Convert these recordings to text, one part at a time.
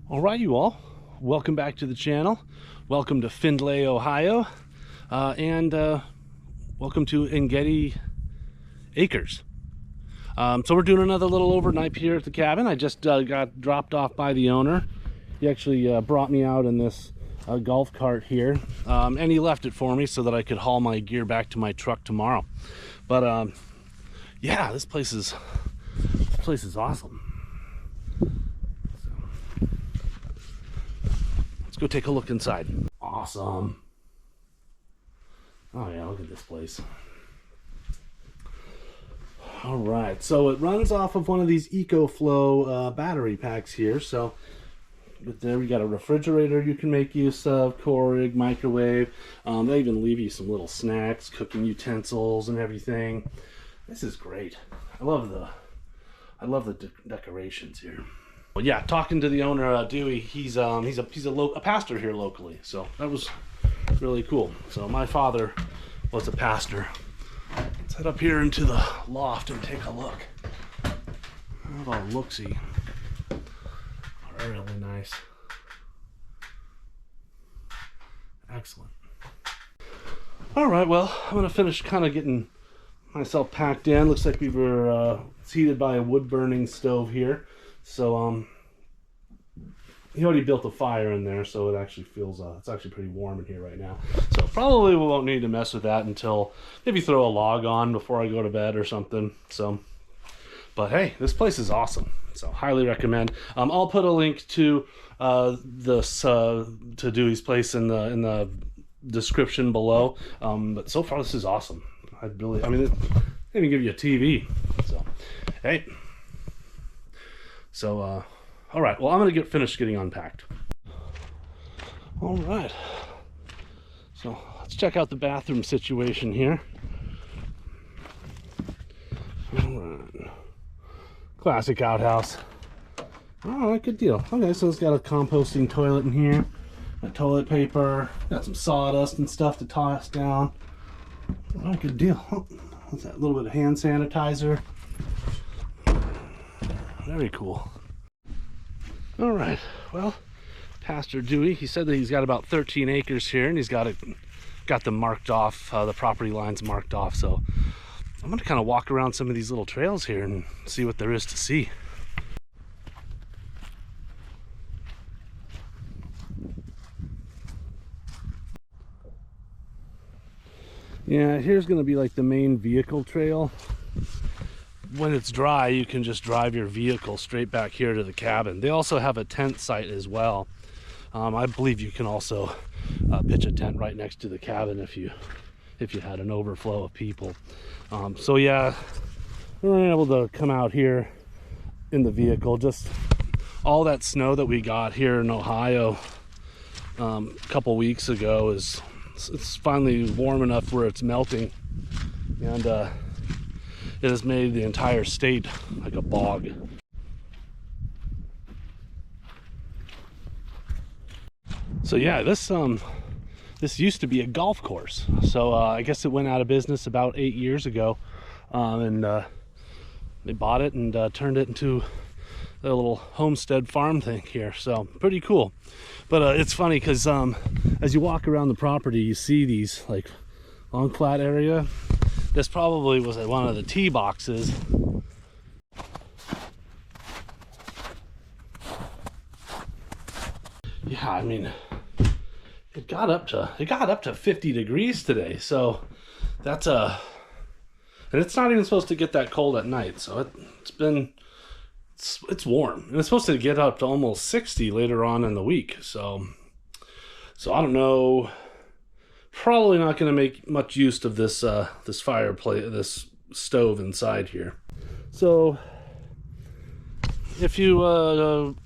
All right, you all, welcome back to the channel. Welcome to Findlay, Ohio, and welcome to Engedi Acres. So we're doing another little overnight here at the cabin. I just got dropped off by the owner. He actually brought me out in this golf cart here, and he left it for me so that I could haul my gear back to my truck tomorrow. But yeah, this place is awesome. Go take a look inside. Awesome. Oh yeah, look at this place. All right, so it runs off of one of these EcoFlow battery packs here. So there we got a refrigerator you can make use of, Keurig, microwave. They even leave you some little snacks, cooking utensils and everything. This is great. I love the decorations here. Well, yeah, talking to the owner, Dewey, he's a pastor here locally, so that was really cool. So my father was a pastor. Let's head up here into the loft and take a look. How about looksy? Really nice. Excellent. All right, well, I'm gonna finish kind of getting myself packed in. Looks like we were heated by a wood burning stove here. So he already built a fire in there, so it actually feels it's actually pretty warm in here right now. So probably we won't need to mess with that until maybe throw a log on before I go to bed or something. So, but hey, this place is awesome. So highly recommend. I'll put a link to this to Dewey's place in the description below. But so far this is awesome. I mean, they even give you a TV. So hey. So, all right, well, I'm going to finish getting unpacked. All right. So, let's check out the bathroom situation here. All right. Classic outhouse. All right, good deal. Okay, so it's got a composting toilet in here, got toilet paper, got some sawdust and stuff to toss down. All right, good deal. Oh, what's that? A little bit of hand sanitizer. Very cool. All right, well, Pastor Dewey, he said that he's got about 13 acres here, and he's got them marked off, the property lines marked off. So I'm gonna kind of walk around some of these little trails here and see what there is to see. Yeah, here's gonna be like the main vehicle trail. When it's dry, you can just drive your vehicle straight back here to the cabin. They also have a tent site as well. I believe you can also pitch a tent right next to the cabin if you had an overflow of people. So yeah, we were able to come out here in the vehicle. Just all that snow that we got here in Ohio a couple weeks ago is it's finally warm enough where it's melting, and it has made the entire state like a bog. So yeah, this used to be a golf course. So I guess it went out of business about 8 years ago, and they bought it and turned it into a little homestead farm thing here. So pretty cool. But it's funny because as you walk around the property, you see these like long flat area. This probably was one of the tee boxes. Yeah, I mean, it got up to 50 degrees today. So that's and it's not even supposed to get that cold at night. So it's warm, and it's supposed to get up to almost 60 later on in the week. So I don't know. Probably not going to make much use of this this fireplace, this stove inside here. So if you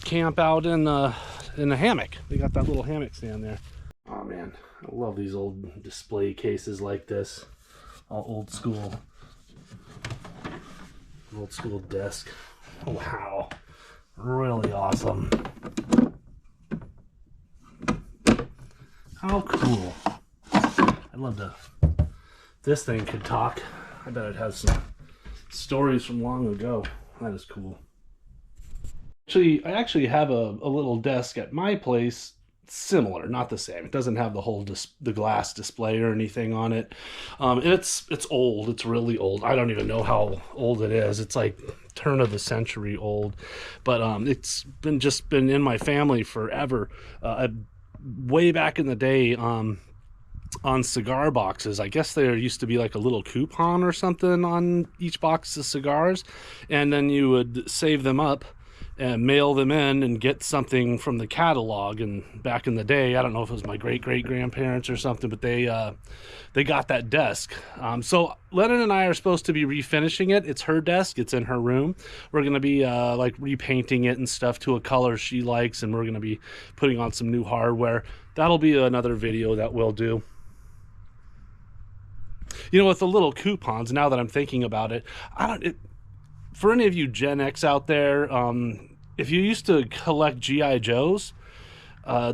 camp out in a hammock, they got that little hammock stand there. Oh man, I love these old display cases like this. All old school desk. Wow, really awesome. How cool. I'd love to, this thing could talk. I bet it has some stories from long ago. That is cool. I actually have a little desk at my place, similar, not the same. It doesn't have the whole the glass display or anything on it. It's old. It's really old. I don't even know how old it is. It's like turn of the century old, but it's been in my family forever. Way back in the day, on cigar boxes, I guess there used to be like a little coupon or something on each box of cigars, and then you would save them up and mail them in and get something from the catalog. And back in the day, I don't know if it was my great-great-grandparents or something, but they got that desk. So Lennon and I are supposed to be refinishing it. It's her desk. It's in her room. We're going to be like repainting it and stuff to a color she likes, and we're going to be putting on some new hardware. That'll be another video that we'll do. You know, with the little coupons, now that I'm thinking about it, for any of you Gen X out there, if you used to collect G.I. Joes,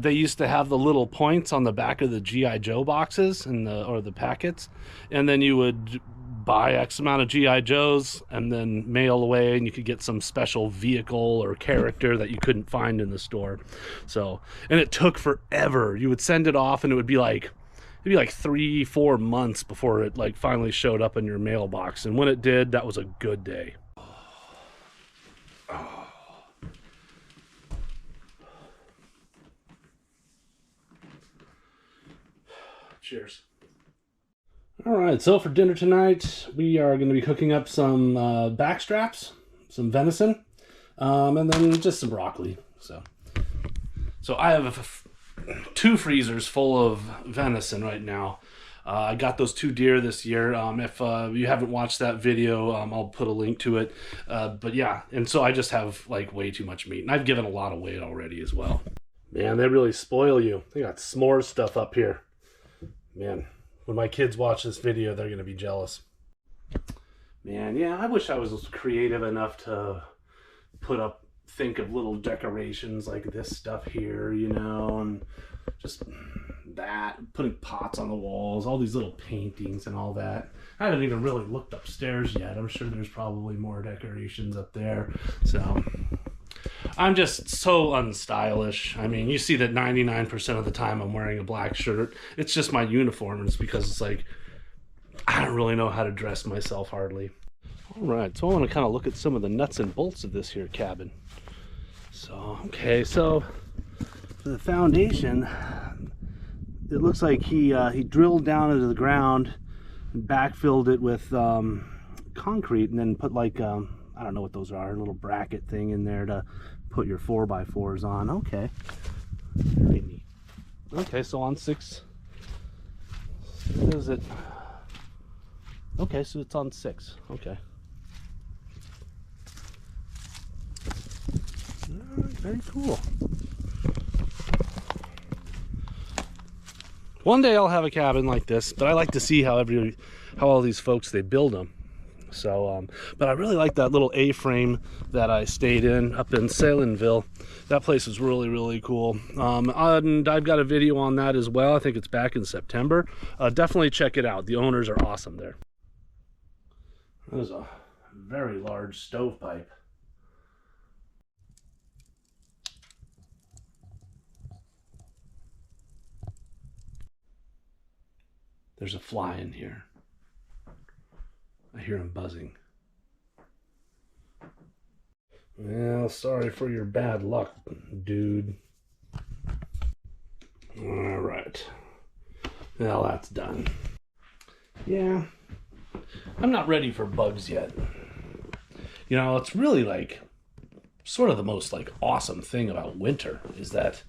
they used to have the little points on the back of the G.I. Joe boxes or the packets, and then you would buy X amount of G.I. Joes and then mail away, and you could get some special vehicle or character that you couldn't find in the store. So, and it took forever. You would send it off, and it'd be like 3-4 months before it like finally showed up in your mailbox. And when it did, that was a good day. Cheers. All right, so for dinner tonight, we are going to be cooking up some back straps, some venison, and then just some broccoli. So I have 2 freezers full of venison right now. I got those 2 deer this year. If you haven't watched that video, I'll put a link to it. But yeah, and so I just have like way too much meat, and I've given a lot of weight already as well. Man, they really spoil you. They got s'mores stuff up here. Man, when my kids watch this video, they're going to be jealous. Man, yeah, I wish I was creative enough to think of little decorations like this stuff here, you know, and just that, putting pots on the walls, all these little paintings and all that. I haven't even really looked upstairs yet. I'm sure there's probably more decorations up there. So I'm just so unstylish. I mean, you see that 99% of the time I'm wearing a black shirt. It's just my uniform, and it's because it's like, I don't really know how to dress myself hardly. All right, so I want to kind of look at some of the nuts and bolts of this here cabin. So, okay, so for the foundation, it looks like he drilled down into the ground and backfilled it with concrete, and then put like, I don't know what those are, a little bracket thing in there to put your 4x4s on. Okay. Very neat. Okay, so on 6. Is it? Okay, so it's on 6. Okay. All right, very cool. One day I'll have a cabin like this, but I like to see how all these folks, they build them. So, but I really like that little A-frame that I stayed in up in Salineville. That place was really, really cool. And I've got a video on that as well. I think it's back in September. Definitely check it out. The owners are awesome there. There's a very large stovepipe. There's a fly in here. I hear him buzzing. Well, sorry for your bad luck, dude. All right. Well, that's done. Yeah, I'm not ready for bugs yet. You know, it's really like sort of the most like awesome thing about winter is that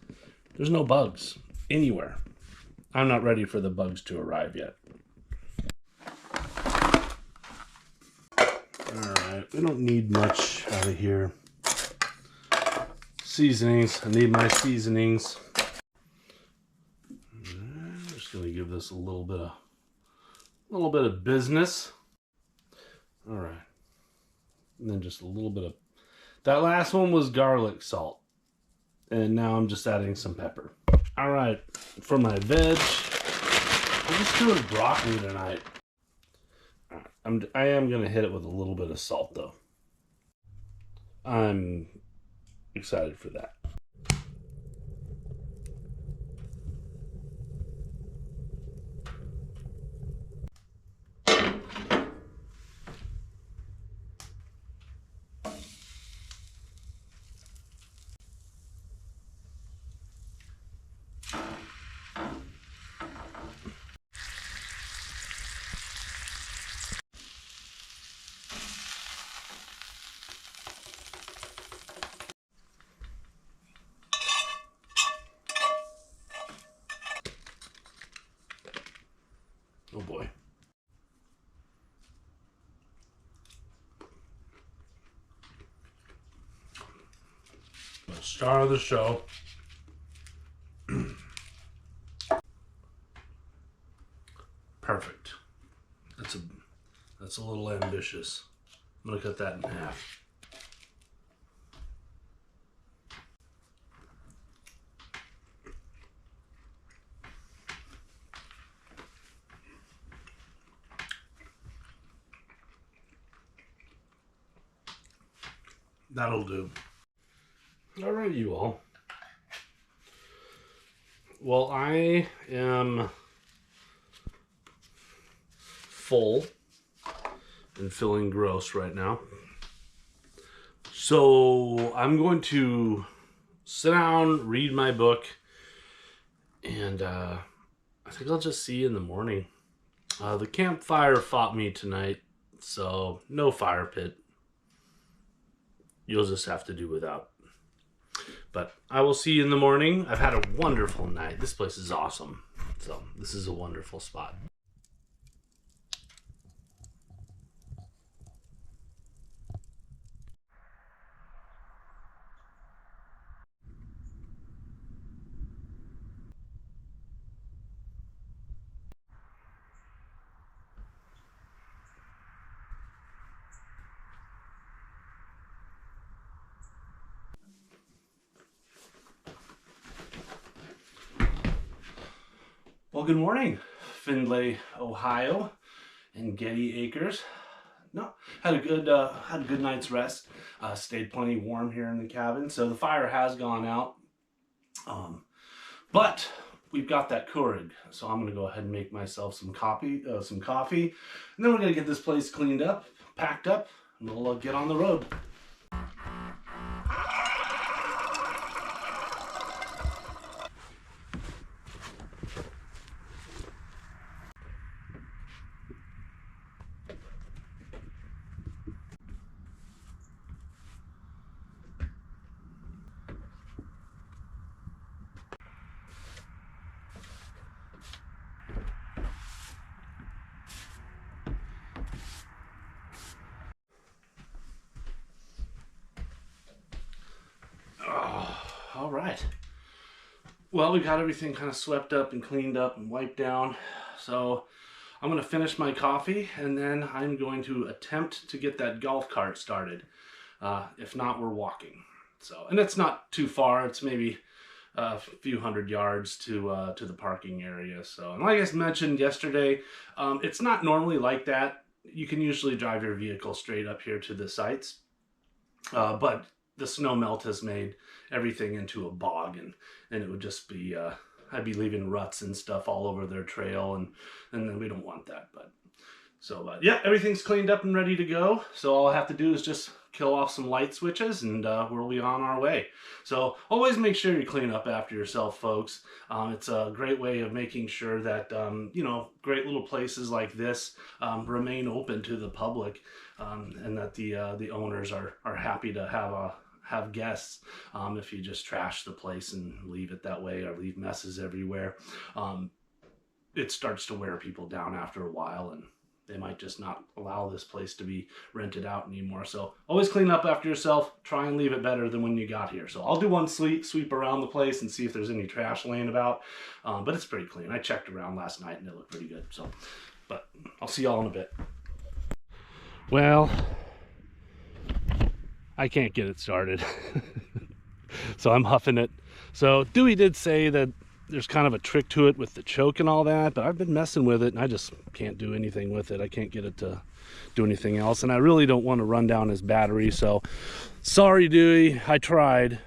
there's no bugs anywhere. I'm not ready for the bugs to arrive yet. Alright, we don't need much out of here. Seasonings, I need my seasonings. I'm just gonna give this a little bit of business. Alright. And then just a little bit of, that last one was garlic salt. And now I'm just adding some pepper. Alright, for my veg, I'm just doing broccoli tonight. I am going to hit it with a little bit of salt, though. I'm excited for that. Oh boy. The star of the show. Perfect. That's a little ambitious. I'm gonna cut that in half. That'll do. All right, you all. Well, I am full and feeling gross right now. So I'm going to sit down, read my book, and I think I'll just see you in the morning. The campfire fought me tonight, so no fire pit. You'll just have to do without. But I will see you in the morning. I've had a wonderful night. This place is awesome. So this is a wonderful spot. Well, good morning, Findlay, Ohio, Engedi Acres. No, had a good night's rest. Stayed plenty warm here in the cabin, so the fire has gone out. But we've got that Keurig, so I'm gonna go ahead and make myself some coffee, and then we're gonna get this place cleaned up, packed up, and we'll get on the road. Well, we got everything kind of swept up and cleaned up and wiped down. So I'm going to finish my coffee, and then I'm going to attempt to get that golf cart started. If not, we're walking. So, and it's not too far. It's maybe a few hundred yards to the parking area. So, and like I mentioned yesterday, it's not normally like that. You can usually drive your vehicle straight up here to the sites, but the snow melt has made everything into a bog, and it would just be I'd be leaving ruts and stuff all over their trail, and then we don't want that. But so yeah, everything's cleaned up and ready to go. So all I have to do is just kill off some light switches, and we'll be on our way. So always make sure you clean up after yourself, folks. It's a great way of making sure that you know, great little places like this remain open to the public, and that the owners are happy to have guests. If you just trash the place and leave it that way, or leave messes everywhere, it starts to wear people down after a while, and they might just not allow this place to be rented out anymore. So always clean up after yourself. Try and leave it better than when you got here. So I'll do one sweep around the place and see if there's any trash laying about. But it's pretty clean. I checked around last night and it looked pretty good. So, but I'll see y'all in a bit. Well, I can't get it started. So I'm huffing it. So Dewey did say that there's kind of a trick to it with the choke and all that, but I've been messing with it and I just can't do anything with it. I can't get it to do anything else, and I really don't want to run down his battery. So sorry, Dewey, I tried.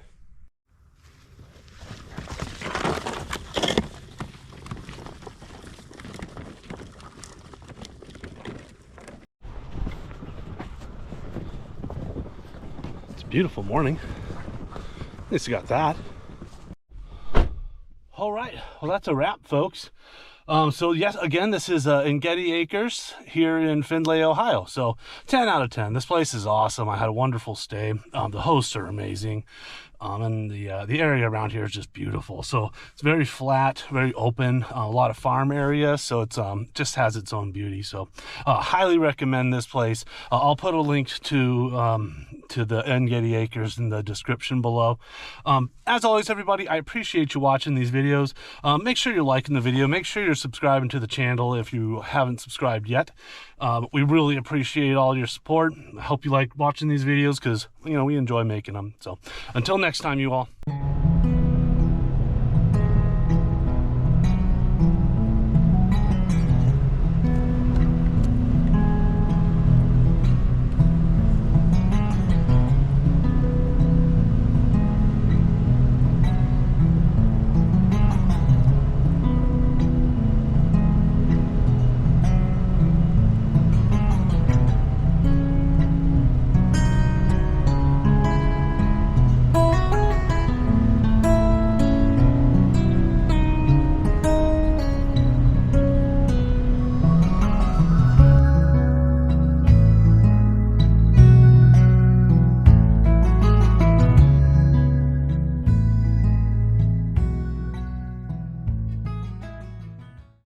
It's a beautiful morning. At least you got that. All right, well, that's a wrap, folks. So yes, again, this is Engedi Acres here in Findlay, Ohio. So 10 out of 10. This place is awesome. I had a wonderful stay. The hosts are amazing. And the area around here is just beautiful. So it's very flat, very open, a lot of farm area. So it's just has its own beauty. So highly recommend this place. I'll put a link to the Engedi Acres in the description below. As always, everybody, I appreciate you watching these videos. Make sure you're liking the video. Make sure you're subscribing to the channel if you haven't subscribed yet. We really appreciate all your support. I hope you like watching these videos, because, you know, we enjoy making them. So until next time, you all.